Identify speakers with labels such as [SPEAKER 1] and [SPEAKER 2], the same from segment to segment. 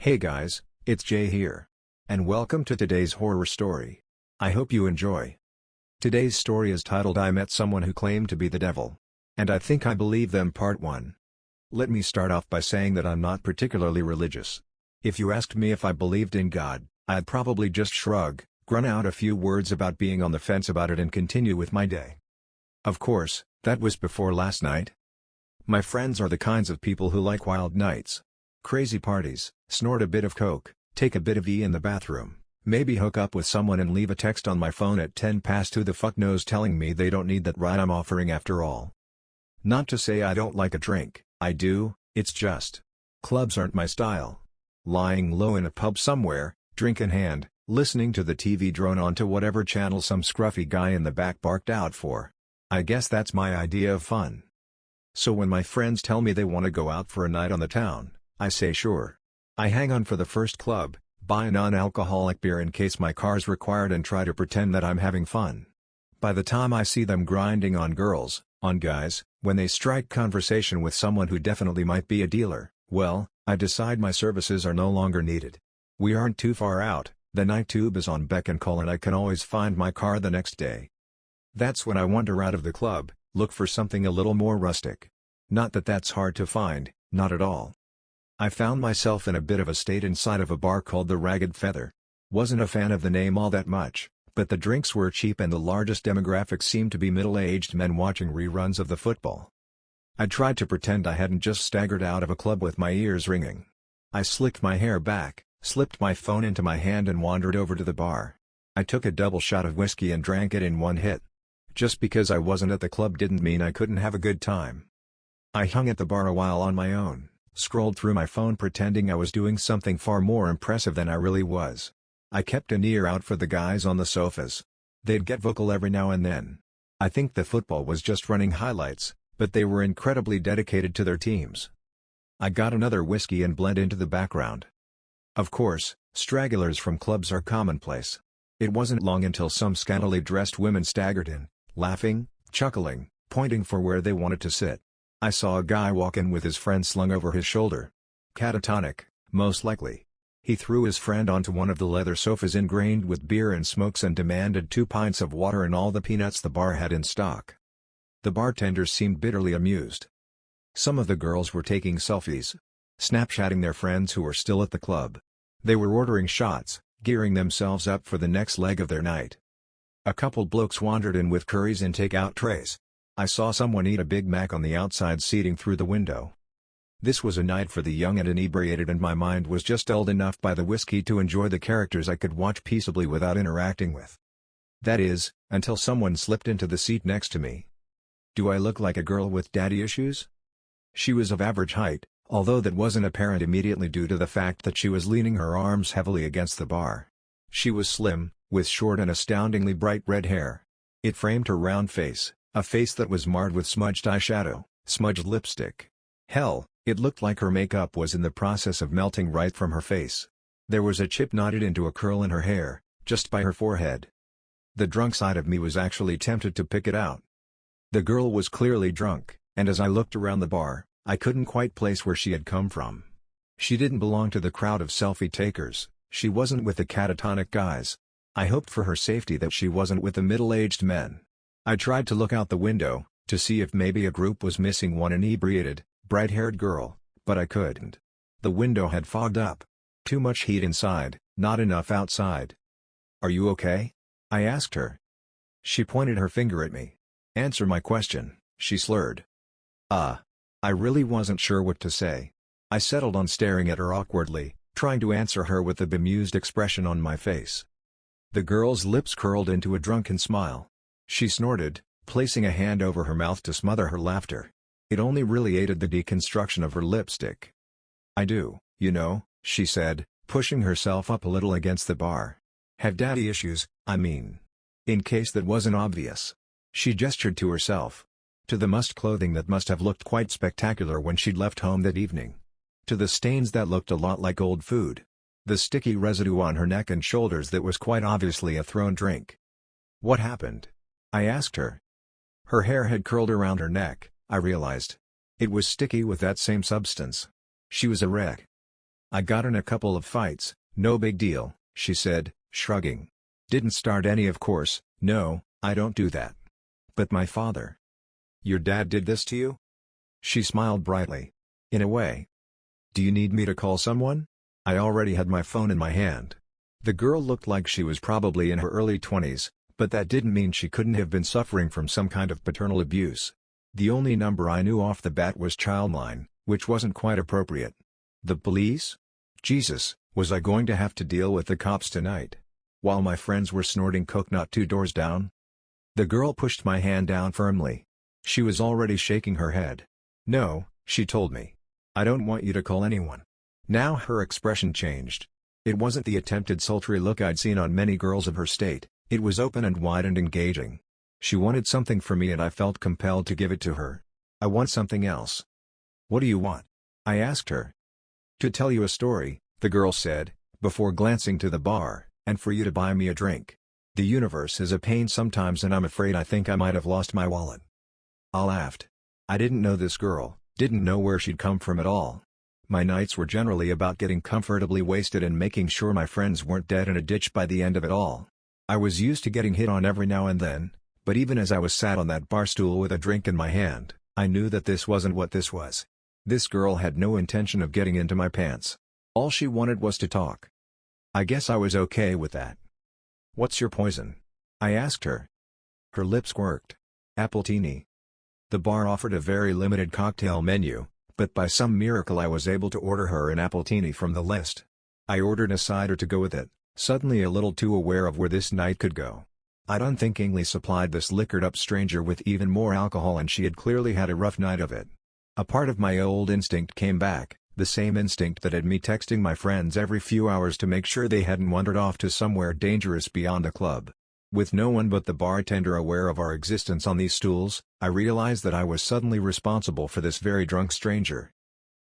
[SPEAKER 1] Hey guys, it's Jay here. And welcome to today's horror story. I hope you enjoy. Today's story is titled I Met Someone Who Claimed to Be the Devil. And I Think I Believe Them Part 1. Let me start off by saying that I'm not particularly religious. If you asked me if I believed in God, I'd probably just shrug, grunt out a few words about being on the fence about it and continue with my day. Of course, that was before last night. My friends are the kinds of people who like wild nights. Crazy parties, snort a bit of coke, take a bit of E in the bathroom, maybe hook up with someone and leave a text on my phone at 10 past who the fuck knows telling me they don't need that ride I'm offering after all. Not to say I don't like a drink, I do, it's just. Clubs aren't my style. Lying low in a pub somewhere, drink in hand, listening to the TV drone onto whatever channel some scruffy guy in the back barked out for. I guess that's my idea of fun. So when my friends tell me they want to go out for a night on the town, I say sure. I hang on for the first club, buy a non-alcoholic beer in case my car's required and try to pretend that I'm having fun. By the time I see them grinding on girls, on guys, when they strike conversation with someone who definitely might be a dealer, well, I decide my services are no longer needed. We aren't too far out, the night tube is on beck and call and I can always find my car the next day. That's when I wander out of the club, look for something a little more rustic. Not that that's hard to find, not at all. I found myself in a bit of a state inside of a bar called the Ragged Feather. Wasn't a fan of the name all that much, but the drinks were cheap and the largest demographic seemed to be middle-aged men watching reruns of the football. I tried to pretend I hadn't just staggered out of a club with my ears ringing. I slicked my hair back, slipped my phone into my hand and wandered over to the bar. I took a double shot of whiskey and drank it in one hit. Just because I wasn't at the club didn't mean I couldn't have a good time. I hung at the bar a while on my own. Scrolled through my phone pretending I was doing something far more impressive than I really was. I kept an ear out for the guys on the sofas. They'd get vocal every now and then. I think the football was just running highlights, but they were incredibly dedicated to their teams. I got another whiskey and bled into the background. Of course, stragglers from clubs are commonplace. It wasn't long until some scantily dressed women staggered in, laughing, chuckling, pointing for where they wanted to sit. I saw a guy walk in with his friend slung over his shoulder. Catatonic, most likely. He threw his friend onto one of the leather sofas ingrained with beer and smokes and demanded 2 pints of water and all the peanuts the bar had in stock. The bartenders seemed bitterly amused. Some of the girls were taking selfies, snapshotting their friends who were still at the club. They were ordering shots, gearing themselves up for the next leg of their night. A couple blokes wandered in with curries and take-out trays. I saw someone eat a Big Mac on the outside seating through the window. This was a night for the young and inebriated and my mind was just dulled enough by the whiskey to enjoy the characters I could watch peaceably without interacting with. That is, until someone slipped into the seat next to me. Do I look like a girl with daddy issues? She was of average height, although that wasn't apparent immediately due to the fact that she was leaning her arms heavily against the bar. She was slim, with short and astoundingly bright red hair. It framed her round face. A face that was marred with smudged eyeshadow, smudged lipstick. Hell, it looked like her makeup was in the process of melting right from her face. There was a chip knotted into a curl in her hair, just by her forehead. The drunk side of me was actually tempted to pick it out. The girl was clearly drunk, and as I looked around the bar, I couldn't quite place where she had come from. She didn't belong to the crowd of selfie takers, she wasn't with the catatonic guys. I hoped for her safety that she wasn't with the middle-aged men. I tried to look out the window, to see if maybe a group was missing one inebriated, bright-haired girl, but I couldn't. The window had fogged up. Too much heat inside, not enough outside. "Are you okay?" I asked her. She pointed her finger at me. "Answer my question," she slurred. I really wasn't sure what to say. I settled on staring at her awkwardly, trying to answer her with a bemused expression on my face. The girl's lips curled into a drunken smile. She snorted, placing a hand over her mouth to smother her laughter. It only really aided the deconstruction of her lipstick. "I do, you know," she said, pushing herself up a little against the bar. "Have daddy issues, I mean." In case that wasn't obvious. She gestured to herself. To the mussed clothing that must have looked quite spectacular when she'd left home that evening. To the stains that looked a lot like old food. The sticky residue on her neck and shoulders that was quite obviously a thrown drink. "What happened?" I asked her. Her hair had curled around her neck, I realized. It was sticky with that same substance. She was a wreck. I got in a couple of fights, no big deal, she said, shrugging. Didn't start any, of course, no, I don't do that. But my father. Your dad did this to you? She smiled brightly. In a way. Do you need me to call someone? I already had my phone in my hand. The girl looked like she was probably in her early 20s, but that didn't mean she couldn't have been suffering from some kind of paternal abuse. The only number I knew off the bat was Childline, which wasn't quite appropriate. The police? Jesus, was I going to have to deal with the cops tonight? While my friends were snorting coke not 2 doors down? The girl pushed my hand down firmly. She was already shaking her head. No, she told me. I don't want you to call anyone. Now her expression changed. It wasn't the attempted sultry look I'd seen on many girls of her state, it was open and wide and engaging. She wanted something from me and I felt compelled to give it to her. I want something else. What do you want? I asked her. To tell you a story, the girl said, before glancing to the bar, and for you to buy me a drink. The universe is a pain sometimes and I'm afraid I think I might have lost my wallet. I laughed. I didn't know this girl, didn't know where she'd come from at all. My nights were generally about getting comfortably wasted and making sure my friends weren't dead in a ditch by the end of it all. I was used to getting hit on every now and then, but even as I was sat on that bar stool with a drink in my hand, I knew that this wasn't what this was. This girl had no intention of getting into my pants. All she wanted was to talk. I guess I was okay with that. What's your poison? I asked her. Her lips quirked. Appletini. The bar offered a very limited cocktail menu, but by some miracle I was able to order her an appletini from the list. I ordered a cider to go with it, suddenly a little too aware of where this night could go. I'd unthinkingly supplied this liquored-up stranger with even more alcohol and she had clearly had a rough night of it. A part of my old instinct came back, the same instinct that had me texting my friends every few hours to make sure they hadn't wandered off to somewhere dangerous beyond the club. With no one but the bartender aware of our existence on these stools, I realized that I was suddenly responsible for this very drunk stranger.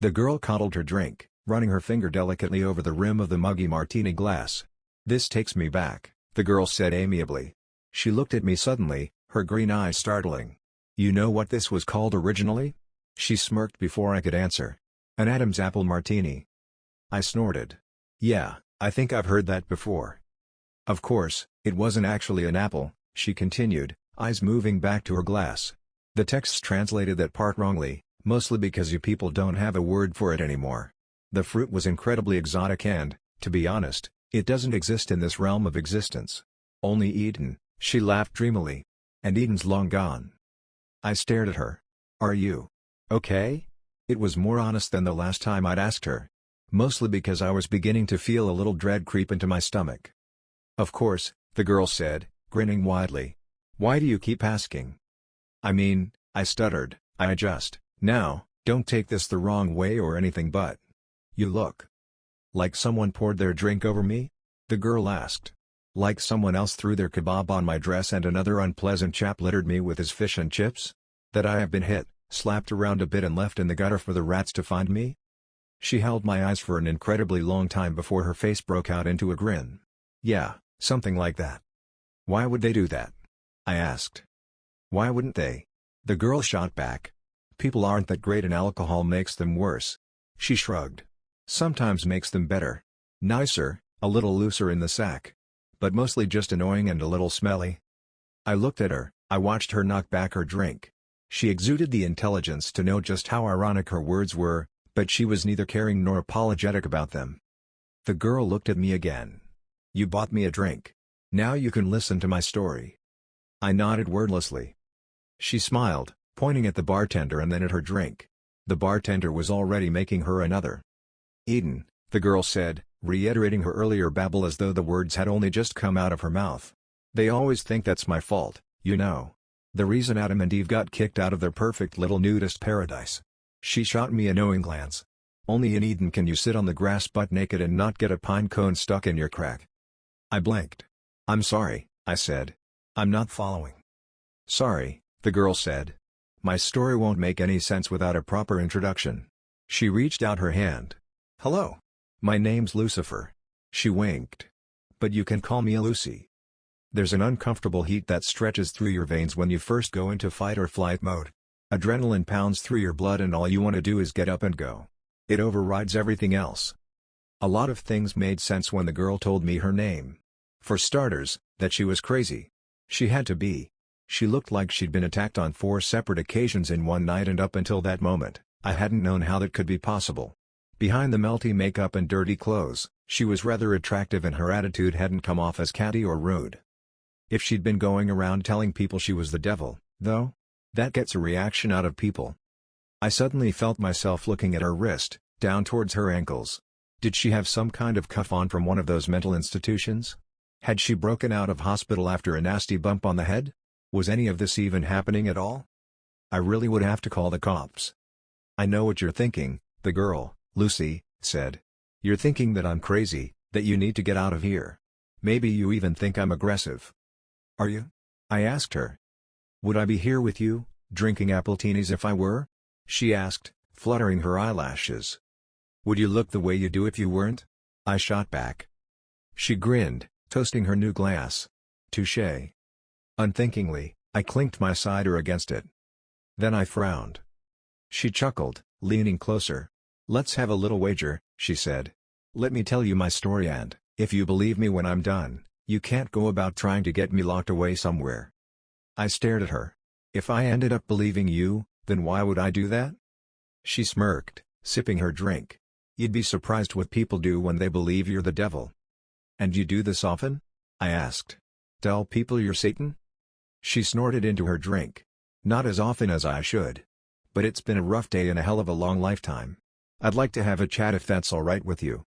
[SPEAKER 1] The girl coddled her drink, running her finger delicately over the rim of the muggy martini glass. This takes me back, the girl said amiably. She looked at me suddenly, her green eyes startling. You know what this was called originally? She smirked before I could answer. An Adam's apple martini. I snorted. Yeah, I think I've heard that before. Of course, it wasn't actually an apple, she continued, eyes moving back to her glass. The text translated that part wrongly, mostly because you people don't have a word for it anymore. The fruit was incredibly exotic and, to be honest, it doesn't exist in this realm of existence. Only Eden, she laughed dreamily. And Eden's long gone. I stared at her. Are you okay? It was more honest than the last time I'd asked her. Mostly because I was beginning to feel a little dread creep into my stomach. Of course, the girl said, grinning widely. Why do you keep asking? I mean, I stuttered, now, don't take this the wrong way or anything but. You look like someone poured their drink over me? The girl asked. Like someone else threw their kebab on my dress and another unpleasant chap littered me with his fish and chips? That I have been hit, slapped around a bit and left in the gutter for the rats to find me? She held my eyes for an incredibly long time before her face broke out into a grin. Yeah, something like that. Why would they do that? I asked. Why wouldn't they? The girl shot back. People aren't that great and alcohol makes them worse. She shrugged. Sometimes makes them better. Nicer, a little looser in the sack. But mostly just annoying and a little smelly. I looked at her, I watched her knock back her drink. She exuded the intelligence to know just how ironic her words were, but she was neither caring nor apologetic about them. The girl looked at me again. You bought me a drink. Now you can listen to my story. I nodded wordlessly. She smiled, pointing at the bartender and then at her drink. The bartender was already making her another. Eden, the girl said, reiterating her earlier babble as though the words had only just come out of her mouth. They always think that's my fault, you know. The reason Adam and Eve got kicked out of their perfect little nudist paradise. She shot me a knowing glance. Only in Eden can you sit on the grass butt naked and not get a pine cone stuck in your crack. I blinked. I'm sorry, I said. I'm not following. Sorry, the girl said. My story won't make any sense without a proper introduction. She reached out her hand. Hello. My name's Lucifer. She winked. But you can call me Lucy. There's an uncomfortable heat that stretches through your veins when you first go into fight or flight mode. Adrenaline pounds through your blood and all you want to do is get up and go. It overrides everything else. A lot of things made sense when the girl told me her name. For starters, that she was crazy. She had to be. She looked like she'd been attacked on 4 separate occasions in one night, and up until that moment, I hadn't known how that could be possible. Behind the melty makeup and dirty clothes, she was rather attractive, and her attitude hadn't come off as catty or rude. If she'd been going around telling people she was the devil, though, that gets a reaction out of people. I suddenly felt myself looking at her wrist, down towards her ankles. Did she have some kind of cuff on from one of those mental institutions? Had she broken out of hospital after a nasty bump on the head? Was any of this even happening at all? I really would have to call the cops. "I know what you're thinking," the girl, Lucy, said. "You're thinking that I'm crazy, that you need to get out of here. Maybe you even think I'm aggressive." "Are you?" I asked her. "Would I be here with you, drinking appletinis if I were?" she asked, fluttering her eyelashes. "Would you look the way you do if you weren't?" I shot back. She grinned, toasting her new glass. Touché. Unthinkingly, I clinked my cider against it. Then I frowned. She chuckled, leaning closer. "Let's have a little wager," she said. "Let me tell you my story, and, if you believe me when I'm done, you can't go about trying to get me locked away somewhere." I stared at her. "If I ended up believing you, then why would I do that?" She smirked, sipping her drink. "You'd be surprised what people do when they believe you're the devil." "And you do this often?" I asked. "Tell people you're Satan?" She snorted into her drink. "Not as often as I should. But it's been a rough day and a hell of a long lifetime. I'd like to have a chat if that's alright with you."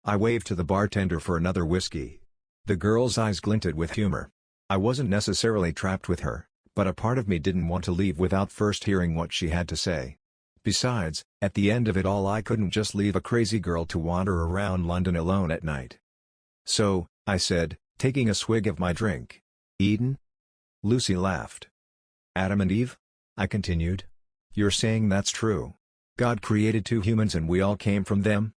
[SPEAKER 1] I waved to the bartender for another whiskey. The girl's eyes glinted with humor. I wasn't necessarily trapped with her, but a part of me didn't want to leave without first hearing what she had to say. Besides, at the end of it all, I couldn't just leave a crazy girl to wander around London alone at night. "So," I said, taking a swig of my drink, "Eden?" Lucy laughed. "Adam and Eve?" I continued. "You're saying that's true? God created 2 humans and we all came from them?"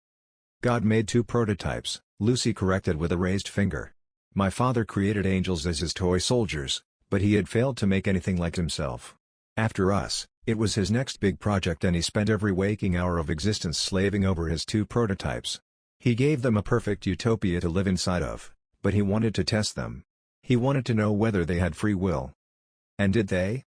[SPEAKER 1] "God made 2 prototypes," Lucy corrected with a raised finger. "My father created angels as his toy soldiers, but he had failed to make anything like himself. After us, it was his next big project, and he spent every waking hour of existence slaving over his 2 prototypes. He gave them a perfect utopia to live inside of, but he wanted to test them. He wanted to know whether they had free will." "And did they?"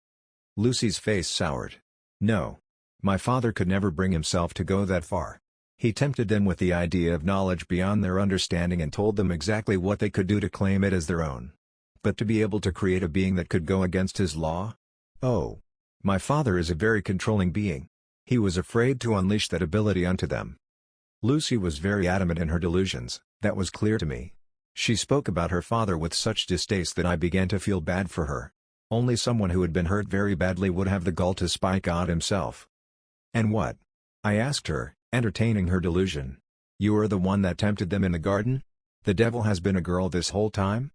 [SPEAKER 1] Lucy's face soured. "No. My father could never bring himself to go that far. He tempted them with the idea of knowledge beyond their understanding and told them exactly what they could do to claim it as their own. But to be able to create a being that could go against his law? Oh. My father is a very controlling being. He was afraid to unleash that ability onto them." Lucy was very adamant in her delusions, that was clear to me. She spoke about her father with such distaste that I began to feel bad for her. Only someone who had been hurt very badly would have the gall to spy God himself. "And what?" I asked her, entertaining her delusion. "You are the one that tempted them in the garden? The devil has been a girl this whole time?"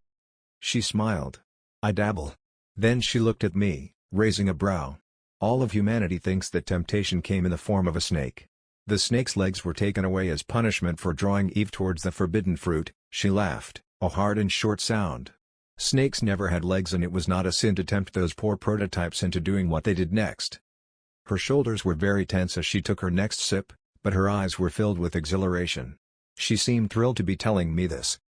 [SPEAKER 1] She smiled. "I dabble." Then she looked at me, raising a brow. "All of humanity thinks that temptation came in the form of a snake. The snake's legs were taken away as punishment for drawing Eve towards the forbidden fruit." She laughed, a hard and short sound. "Snakes never had legs, and it was not a sin to tempt those poor prototypes into doing what they did next." Her shoulders were very tense as she took her next sip, but her eyes were filled with exhilaration. She seemed thrilled to be telling me this.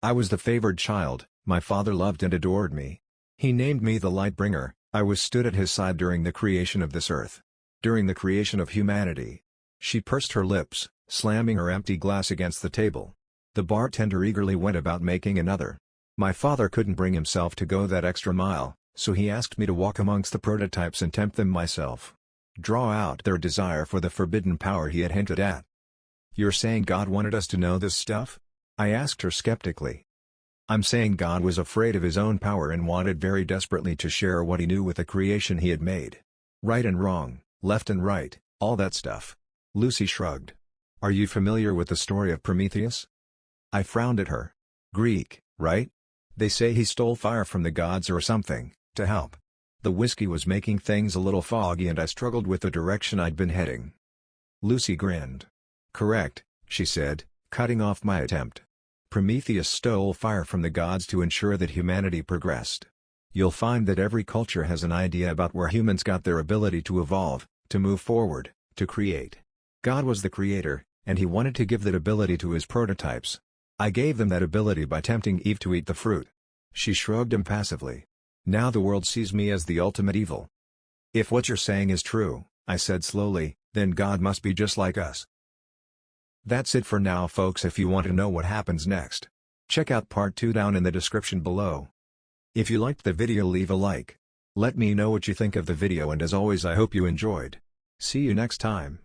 [SPEAKER 1] "I was the favored child, my father loved and adored me. He named me the Lightbringer. I was stood at his side during the creation of this earth. During the creation of humanity." She pursed her lips, slamming her empty glass against the table. The bartender eagerly went about making another. "My father couldn't bring himself to go that extra mile, so he asked me to walk amongst the prototypes and tempt them myself. Draw out their desire for the forbidden power he had hinted at." "You're saying God wanted us to know this stuff?" I asked her skeptically. "I'm saying God was afraid of his own power and wanted very desperately to share what he knew with the creation he had made. Right and wrong, left and right, all that stuff." Lucy shrugged. "Are you familiar with the story of Prometheus?" I frowned at her. "Greek, right? They say he stole fire from the gods or something, to help." The whiskey was making things a little foggy and I struggled with the direction I'd been heading. Lucy grinned. "Correct," she said, cutting off my attempt. "Prometheus stole fire from the gods to ensure that humanity progressed. You'll find that every culture has an idea about where humans got their ability to evolve, to move forward, to create. God was the creator, and he wanted to give that ability to his prototypes. I gave them that ability by tempting Eve to eat the fruit. She shrugged impassively. Now the world sees me as the ultimate evil. If what you're saying is true, I said slowly, then God must be just like us. That's it for now, folks. If you want to know what happens next, check out part 2 down in the description below. If you liked the video, leave a like. Let me know what you think of the video, and as always, I hope you enjoyed. See you next time.